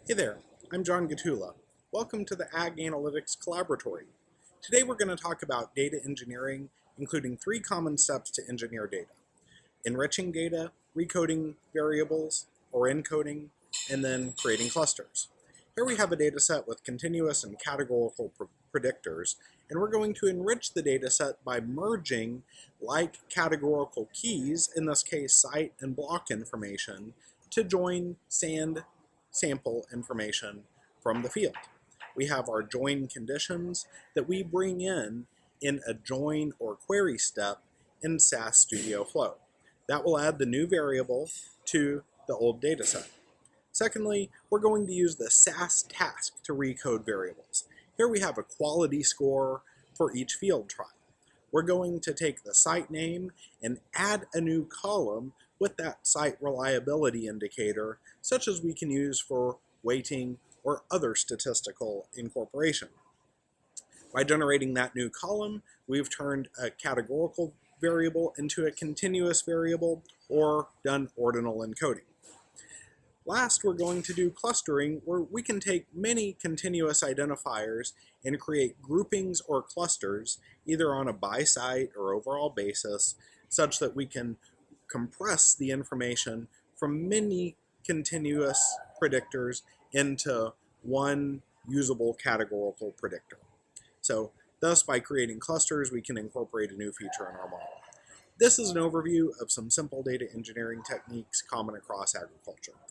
Hey there, I'm John Gatula. Welcome to the Ag Analytics Collaboratory. Today we're going to talk about data engineering, including 3 common steps to engineer data: enriching data, recoding variables or encoding, and then creating clusters. Here we have a data set with continuous and categorical predictors, and we're going to enrich the data set by merging like categorical keys, in this case site and block information, to join sample information from the field. We have our join conditions that we bring in a join or query step in SAS Studio Flow. That will add the new variable to the old data set. Secondly, we're going to use the SAS task to recode variables. Here we have a quality score for each field trial. We're going to take the site name and add a new column with that site reliability indicator, such as we can use for weighting or other statistical incorporation. By generating that new column, we've turned a categorical variable into a continuous variable or done ordinal encoding. Last, we're going to do clustering, where we can take many continuous identifiers and create groupings or clusters, either on a by-site or overall basis, such that we can compress the information from many continuous predictors into one usable categorical predictor. So, thus, by creating clusters, we can incorporate a new feature in our model. This is an overview of some simple data engineering techniques common across agriculture.